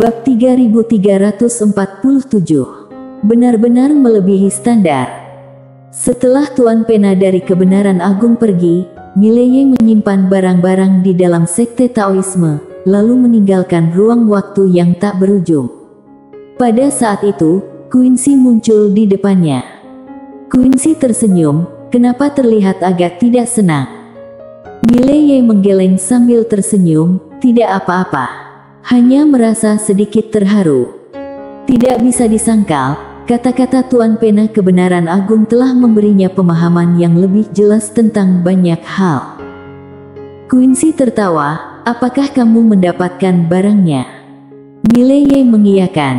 Bab 3347. Benar-benar melebihi standar. Setelah Tuan Pena dari Kebenaran Agung pergi, Mileye menyimpan barang-barang di dalam sekte Taoisme, lalu meninggalkan ruang waktu yang tak berujung. Pada saat itu, Quincy muncul di depannya. Quincy tersenyum, kenapa terlihat agak tidak senang. Mileye menggeleng sambil tersenyum, tidak apa-apa. Hanya merasa sedikit terharu. Tidak bisa disangkal, kata-kata Tuan Pena Kebenaran Agung telah memberinya pemahaman yang lebih jelas tentang banyak hal. Quincy tertawa, apakah kamu mendapatkan barangnya? Mileye mengiyakan.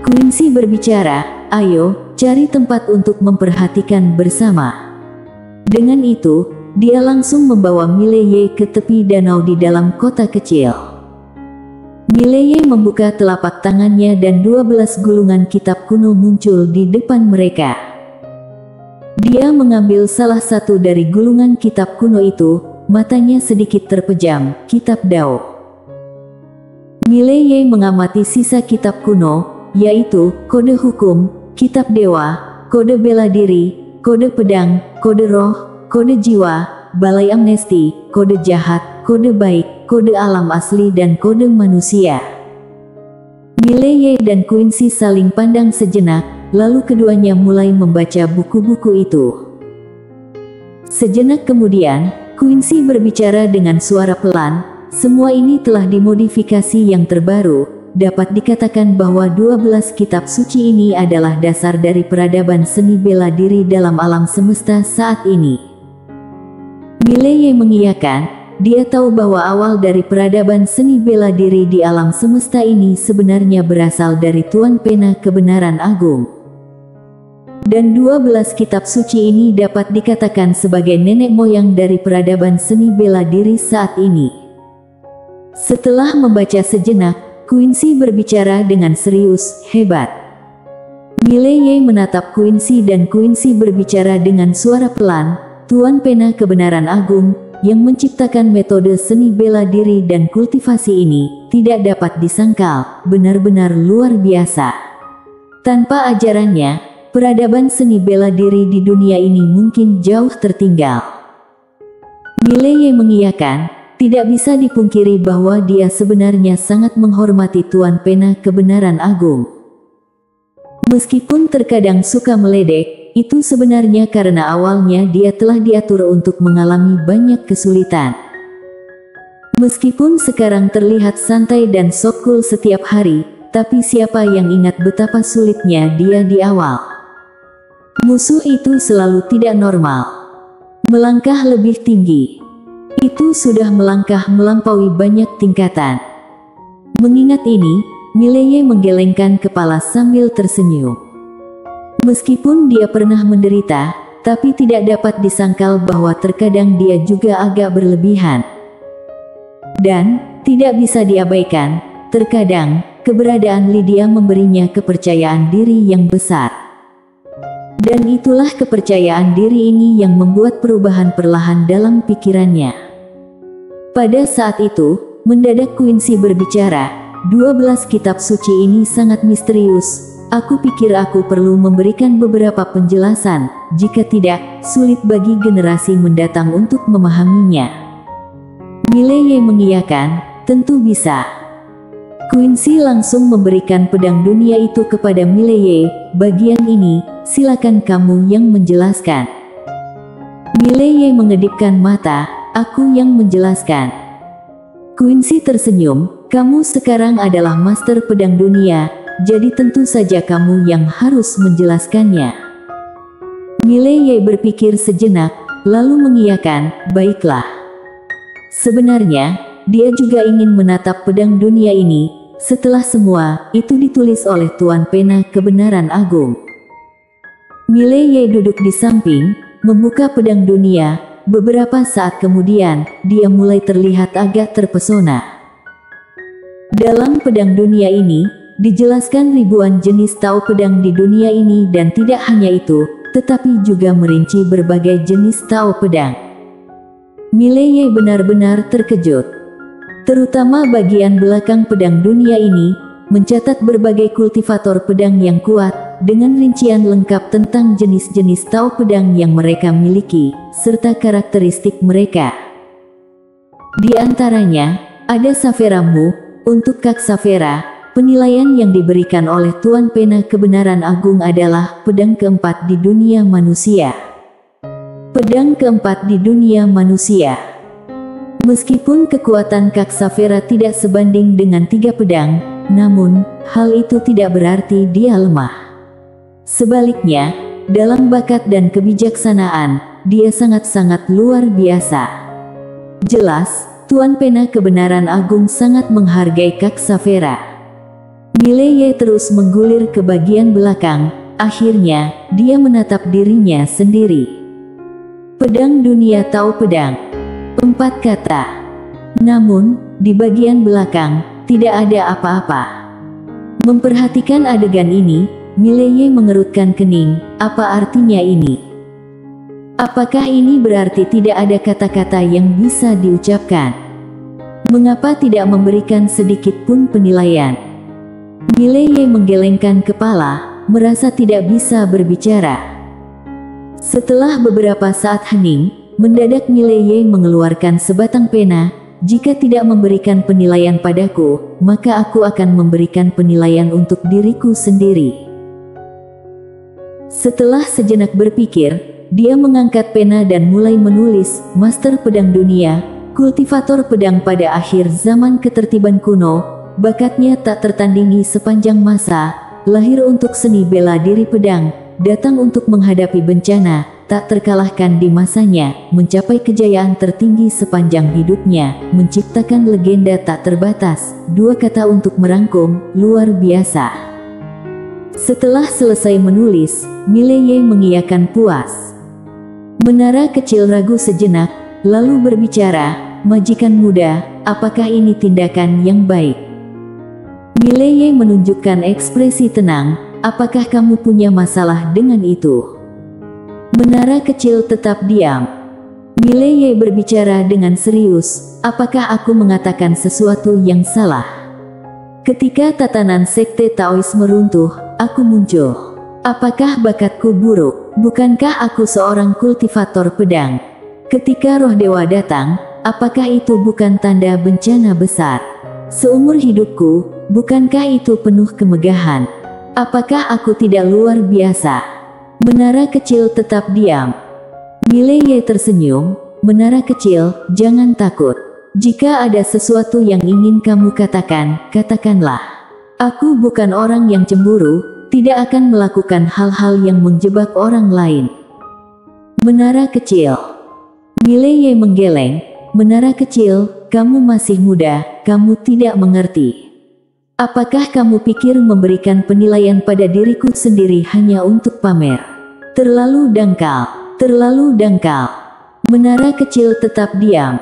Quincy berbicara, ayo, cari tempat untuk memperhatikan bersama. Dengan itu, dia langsung membawa Mileye ke tepi danau di dalam kota kecil. Mileye membuka telapak tangannya dan 12 gulungan kitab kuno muncul di depan mereka. Dia mengambil salah satu dari gulungan kitab kuno itu, matanya sedikit terpejam, kitab Dao. Mileye mengamati sisa kitab kuno, yaitu kode hukum, kitab dewa, kode bela diri, kode pedang, kode roh, kode jiwa, balai amnesti, kode jahat, kode baik, kode alam asli dan kode manusia. Mileye dan Quincy saling pandang sejenak, lalu keduanya mulai membaca buku-buku itu. Sejenak kemudian, Quincy berbicara dengan suara pelan, semua ini telah dimodifikasi yang terbaru, dapat dikatakan bahwa 12 kitab suci ini adalah dasar dari peradaban seni bela diri dalam alam semesta saat ini. Mileye mengiyakan. Dia tahu bahwa awal dari peradaban seni bela diri di alam semesta ini sebenarnya berasal dari Tuan Pena Kebenaran Agung. Dan 12 kitab suci ini dapat dikatakan sebagai nenek moyang dari peradaban seni bela diri saat ini. Setelah membaca sejenak, Quincy berbicara dengan serius, hebat. Mileye menatap Quincy dan Quincy berbicara dengan suara pelan, Tuan Pena Kebenaran Agung, yang menciptakan metode seni bela diri dan kultivasi ini, tidak dapat disangkal, benar-benar luar biasa. Tanpa ajarannya, peradaban seni bela diri di dunia ini mungkin jauh tertinggal. Mileye mengiyakan, tidak bisa dipungkiri bahwa dia sebenarnya sangat menghormati Tuan Pena Kebenaran Agung. Meskipun terkadang suka meledek, itu sebenarnya karena awalnya dia telah diatur untuk mengalami banyak kesulitan. Meskipun sekarang terlihat santai dan sok cool setiap hari, tapi siapa yang ingat betapa sulitnya dia di awal? Musuh itu selalu tidak normal. Melangkah lebih tinggi. Itu sudah melangkah melampaui banyak tingkatan. Mengingat ini, Mileye menggelengkan kepala sambil tersenyum. Meskipun dia pernah menderita, tapi tidak dapat disangkal bahwa terkadang dia juga agak berlebihan. Dan, tidak bisa diabaikan, terkadang, keberadaan Lydia memberinya kepercayaan diri yang besar. Dan itulah kepercayaan diri ini yang membuat perubahan perlahan dalam pikirannya. Pada saat itu, mendadak Quincy berbicara, 12 kitab suci ini sangat misterius. Aku pikir aku perlu memberikan beberapa penjelasan, jika tidak, sulit bagi generasi mendatang untuk memahaminya. Mileye mengiyakan, tentu bisa. Quincy langsung memberikan pedang dunia itu kepada Mileye, bagian ini, silakan kamu yang menjelaskan. Mileye mengedipkan mata, aku yang menjelaskan. Quincy tersenyum, kamu sekarang adalah master pedang dunia, jadi tentu saja kamu yang harus menjelaskannya. Mileye berpikir sejenak, lalu mengiyakan, baiklah. Sebenarnya, dia juga ingin menatap pedang dunia ini, setelah semua, itu ditulis oleh Tuan Pena Kebenaran Agung. Mileye duduk di samping, membuka pedang dunia, beberapa saat kemudian, dia mulai terlihat agak terpesona. Dalam pedang dunia ini, dijelaskan ribuan jenis Tao pedang di dunia ini dan tidak hanya itu, tetapi juga merinci berbagai jenis Tao pedang. Mileye benar-benar terkejut. Terutama bagian belakang pedang dunia ini, mencatat berbagai kultivator pedang yang kuat, dengan rincian lengkap tentang jenis-jenis tao pedang yang mereka miliki, serta karakteristik mereka. Di antaranya, ada Savera Mu. Untuk Kak Savera, penilaian yang diberikan oleh Tuan Pena Kebenaran Agung adalah pedang keempat di dunia manusia. Pedang keempat di dunia manusia. Meskipun kekuatan Kak Savera tidak sebanding dengan 3 pedang, namun, hal itu tidak berarti dia lemah. Sebaliknya, dalam bakat dan kebijaksanaan, dia sangat-sangat luar biasa. Jelas, Tuan Pena Kebenaran Agung sangat menghargai Kak Savera. Mileye terus menggulir ke bagian belakang, akhirnya, dia menatap dirinya sendiri. Pedang dunia Tao Pedang. 4 kata. Namun, di bagian belakang, tidak ada apa-apa. Memperhatikan adegan ini, Mileye mengerutkan kening. Apa artinya ini? Apakah ini berarti tidak ada kata-kata yang bisa diucapkan? Mengapa tidak memberikan sedikit pun penilaian? Mileye menggelengkan kepala, merasa tidak bisa berbicara. Setelah beberapa saat hening, mendadak Mileye mengeluarkan sebatang pena. Jika tidak memberikan penilaian padaku, maka aku akan memberikan penilaian untuk diriku sendiri. Setelah sejenak berpikir, dia mengangkat pena dan mulai menulis, Master Pedang Dunia, kultivator pedang pada akhir zaman ketertiban kuno, bakatnya tak tertandingi sepanjang masa, lahir untuk seni bela diri pedang, datang untuk menghadapi bencana, tak terkalahkan di masanya, mencapai kejayaan tertinggi sepanjang hidupnya, menciptakan legenda tak terbatas, 2 kata untuk merangkum, luar biasa. Setelah selesai menulis, Mileye mengiyakan puas. Menara kecil ragu sejenak, lalu berbicara, majikan muda, apakah ini tindakan yang baik? Mileye menunjukkan ekspresi tenang, apakah kamu punya masalah dengan itu? Menara kecil tetap diam. Mileye berbicara dengan serius, apakah aku mengatakan sesuatu yang salah? Ketika tatanan sekte Taoisme runtuh, aku muncul. Apakah bakatku buruk? Bukankah aku seorang kultivator pedang? Ketika roh dewa datang, apakah itu bukan tanda bencana besar? Seumur hidupku, bukankah itu penuh kemegahan? Apakah aku tidak luar biasa? Menara kecil tetap diam. Mileye tersenyum, menara kecil, jangan takut. Jika ada sesuatu yang ingin kamu katakan, katakanlah. Aku bukan orang yang cemburu, tidak akan melakukan hal-hal yang menjebak orang lain. Menara kecil. Mileye menggeleng, menara kecil, kamu masih muda, kamu tidak mengerti. Apakah kamu pikir memberikan penilaian pada diriku sendiri hanya untuk pamer? Terlalu dangkal, terlalu dangkal. Menara kecil tetap diam.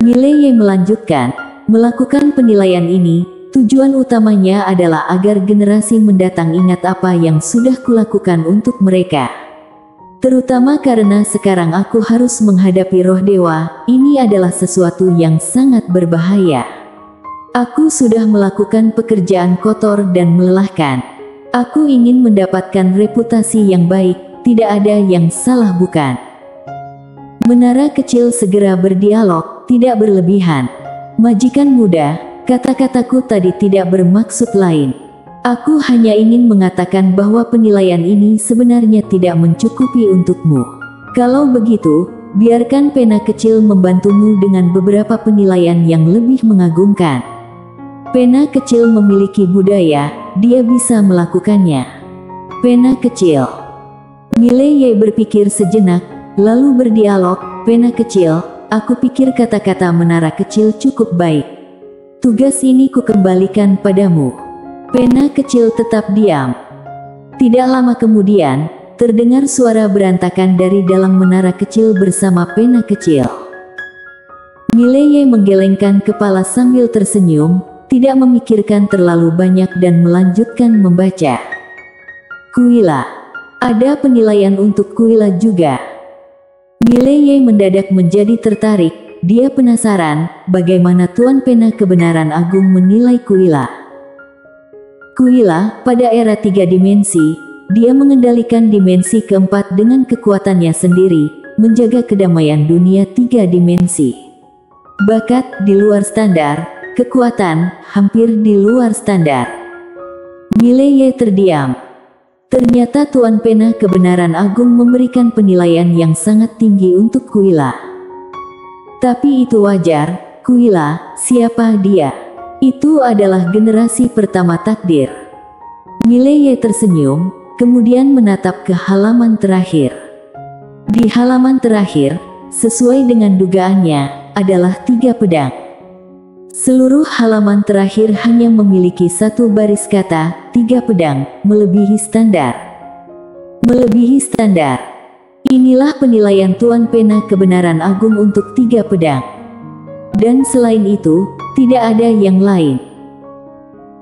Mileye melanjutkan, melakukan penilaian ini, tujuan utamanya adalah agar generasi mendatang ingat apa yang sudah kulakukan untuk mereka. Terutama karena sekarang aku harus menghadapi roh dewa, ini adalah sesuatu yang sangat berbahaya. Aku sudah melakukan pekerjaan kotor dan melelahkan. Aku ingin mendapatkan reputasi yang baik, tidak ada yang salah bukan? Menara kecil segera berdialog, tidak berlebihan. Majikan muda, kata-kataku tadi tidak bermaksud lain. Aku hanya ingin mengatakan bahwa penilaian ini sebenarnya tidak mencukupi untukmu. Kalau begitu, biarkan pena kecil membantumu dengan beberapa penilaian yang lebih mengagumkan. Pena kecil memiliki budaya, dia bisa melakukannya. Pena kecil. Mileye berpikir sejenak, lalu berdialog, pena kecil, aku pikir kata-kata menara kecil cukup baik. Tugas ini kukembalikan padamu. Pena kecil tetap diam. Tidak lama kemudian, terdengar suara berantakan dari dalam menara kecil bersama pena kecil. Mileye menggelengkan kepala sambil tersenyum, tidak memikirkan terlalu banyak dan melanjutkan membaca. Kuila. Ada penilaian untuk Kuila juga. Mileye mendadak menjadi tertarik, dia penasaran, bagaimana Tuan Pena Kebenaran Agung menilai Kuila. Kuila, pada era 3 dimensi, dia mengendalikan dimensi keempat dengan kekuatannya sendiri, menjaga kedamaian dunia 3 dimensi. Bakat di luar standar, kekuatan hampir di luar standar. Mileye terdiam. Ternyata Tuan Pena Kebenaran Agung memberikan penilaian yang sangat tinggi untuk Kuila. Tapi itu wajar, Kuila, siapa dia? Itu adalah generasi pertama takdir. Mileye tersenyum, kemudian menatap ke halaman terakhir. Di halaman terakhir, sesuai dengan dugaannya, adalah 3 pedang. Seluruh halaman terakhir hanya memiliki 1 baris kata, 3 pedang, melebihi standar. Melebihi standar. Inilah penilaian Tuan Pena Kebenaran Agung untuk 3 pedang. Dan selain itu, tidak ada yang lain.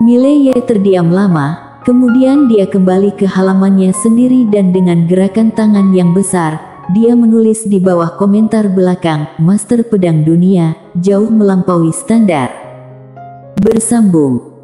Mileye terdiam lama, kemudian dia kembali ke halamannya sendiri dan dengan gerakan tangan yang besar, dia menulis di bawah komentar belakang, Master Pedang Dunia, jauh melampaui standar. Bersambung.